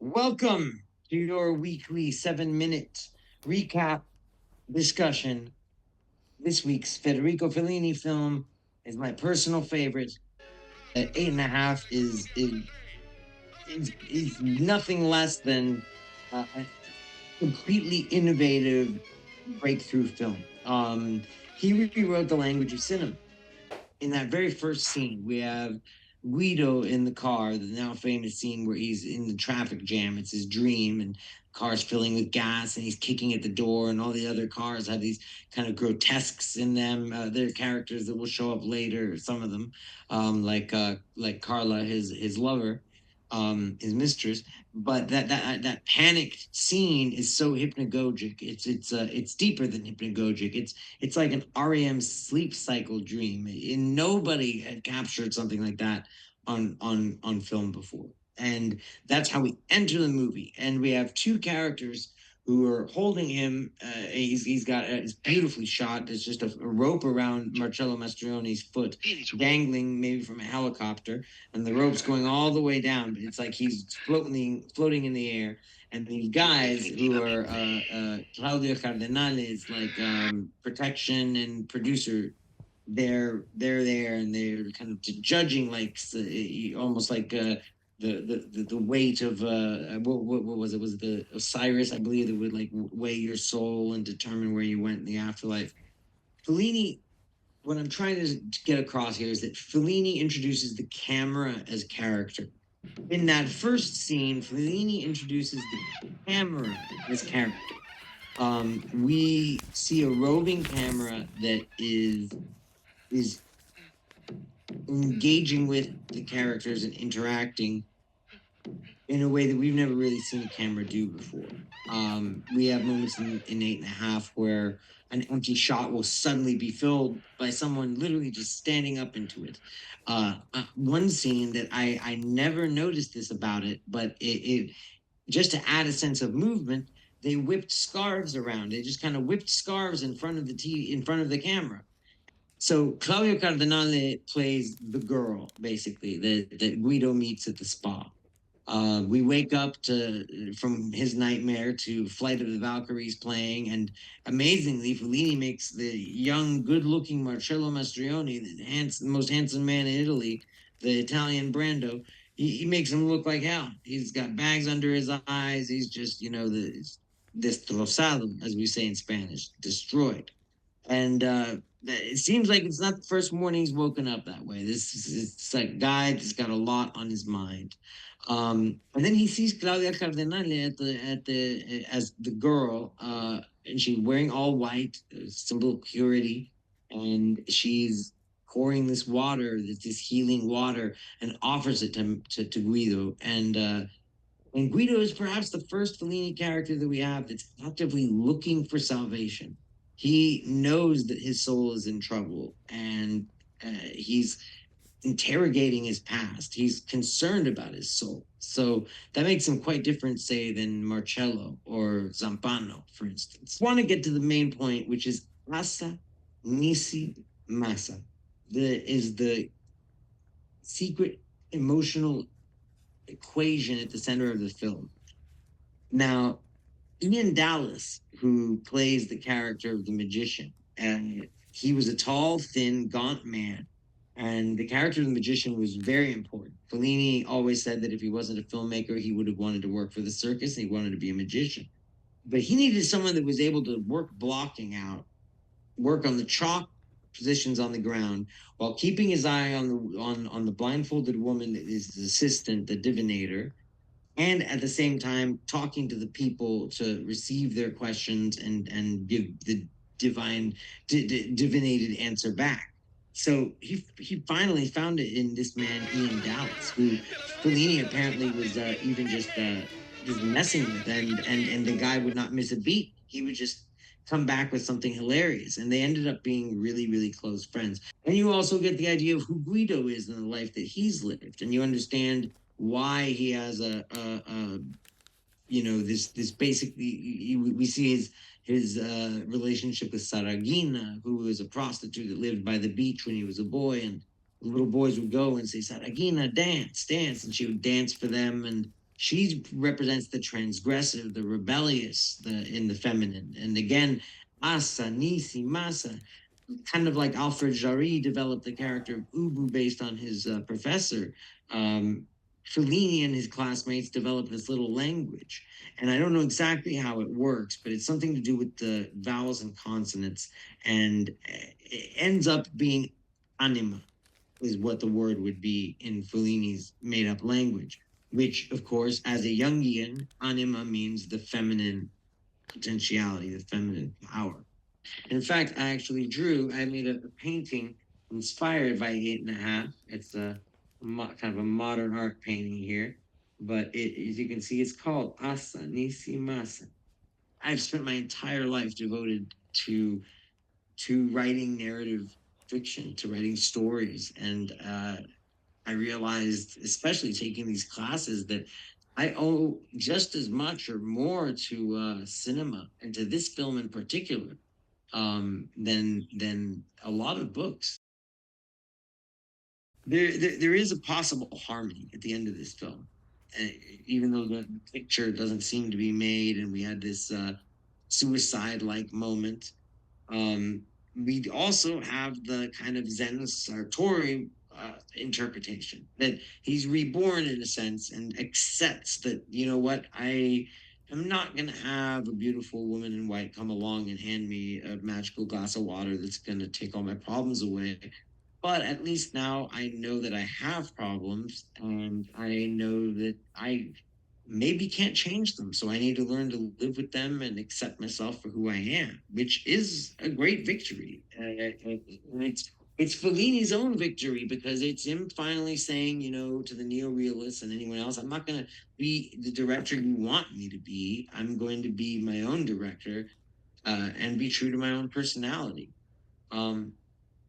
Welcome to your weekly 7 minute recap discussion. This week's Federico Fellini film is my personal favorite. Eight and a half is nothing less than a completely innovative breakthrough film. He rewrote the language of cinema. In that very first scene, we have Guido in the car, the now famous scene where he's in the traffic jam. It's his dream, and cars filling with gas, and he's kicking at the door, and all the other cars have these kind of grotesques in them. They're characters that will show up later. Some of them, like Carla, his lover, his mistress. But that panicked scene is so hypnagogic. It's deeper than hypnagogic. It's like an REM sleep cycle dream. And nobody had captured something like that on film before. And that's how we enter the movie. And we have two characters who are holding him. He's got it's beautifully shot. There's just a rope around Marcello Mastroianni's foot, dangling maybe from a helicopter, and the rope's going all the way down. But it's like he's floating in the air. And these guys who are Claudio Cardinales, like protection and producer, they're there and they're kind of judging, like almost like the weight of what was it? Was it the Osiris? I believe that would like weigh your soul and determine where you went in the afterlife. Fellini, what I'm trying to get across here is that Fellini introduces the camera as character. In that first scene, Fellini introduces the camera as character. We see a roving camera that is engaging with the characters and interacting in a way that we've never really seen a camera do before. We have moments in eight and a half where an empty shot will suddenly be filled by someone literally just standing up into it. One scene that I never noticed this about it, but it just to add a sense of movement, they whipped scarves around. They just kind of whipped scarves in front of the TV, in front of the camera. So Claudio Cardinale plays the girl, basically, that Guido meets at the spa. We wake up to from his nightmare to Flight of the Valkyries playing, and amazingly, Fellini makes the young, good-looking Marcello Mastroianni, the most handsome man in Italy, the Italian Brando. He makes him look like hell. He's got bags under his eyes. He's just, the destrozado, as we say in Spanish, destroyed. And it seems like it's not the first morning he's woken up that way. This is it's like a guy that's got a lot on his mind. And then he sees Claudia Cardinale at the as the girl, and she's wearing all white, symbol of purity, and she's pouring this water, this healing water, and offers it to Guido. And Guido is perhaps the first Fellini character that we have that's actively looking for salvation. He knows that his soul is in trouble, and he's interrogating his past. He's concerned about his soul. So that makes him quite different, say, than Marcello or Zampano, for instance. I want to get to the main point, which is Asa Nisi Masa. Is the secret emotional equation at the center of the film. Now, Ian Dallas, who plays the character of the magician, and he was a tall, thin, gaunt man. And the character of the magician was very important. Fellini always said that if he wasn't a filmmaker, he would have wanted to work for the circus. And he wanted to be a magician. But he needed someone that was able to work blocking out, work on the chalk positions on the ground, while keeping his eye on the blindfolded woman that is his assistant, the divinator, and at the same time talking to the people to receive their questions and give the divinated answer back. So he finally found it in this man Ian Dallas, who Fellini apparently was even just messing with, and the guy would not miss a beat. He would just come back with something hilarious, and they ended up being really, really close friends. And you also get the idea of who Guido is in the life that he's lived, and you understand why he has this basically we see his relationship with Saragina, who was a prostitute that lived by the beach when he was a boy, and the little boys would go and say, Saragina, dance, dance, and she would dance for them, and She represents the transgressive, the rebellious, the in the feminine. And again, Asa, Nisi, Masa, kind of like Alfred Jarry developed the character of Ubu based on his professor. Um, Fellini and his classmates developed this little language. And I don't know exactly how it works, but it's something to do with the vowels and consonants. And it ends up being anima, is what the word would be in Fellini's made up language, which, of course, as a Jungian, anima means the feminine potentiality, the feminine power. In fact, I made a painting inspired by Eight and a Half. It's kind of a modern art painting here, but as you can see, it's called Asa Nisi Masa. I've spent my entire life devoted to writing narrative fiction, to writing stories, and I realized, especially taking these classes, that I owe just as much or more to cinema and to this film in particular than a lot of books. There is a possible harmony at the end of this film, uh, even though the picture doesn't seem to be made, and we had this suicide-like moment. Um, we also have the kind of Zen Sartori interpretation that he's reborn in a sense and accepts that, you know what, I am not going to have a beautiful woman in white come along and hand me a magical glass of water that's going to take all my problems away. But at least now I know that I have problems, and I know that I maybe can't change them. So I need to learn to live with them and accept myself for who I am, which is a great victory. And it's Fellini's own victory, because it's him finally saying, you know, to the neo-realists and anyone else, I'm not going to be the director you want me to be. I'm going to be my own director and be true to my own personality. Um,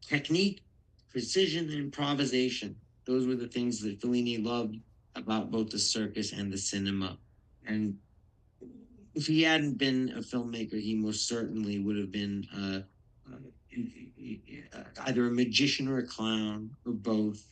Technique, precision, and improvisation. Those were the things that Fellini loved about both the circus and the cinema. And if he hadn't been a filmmaker, he most certainly would have been either a magician or a clown or both.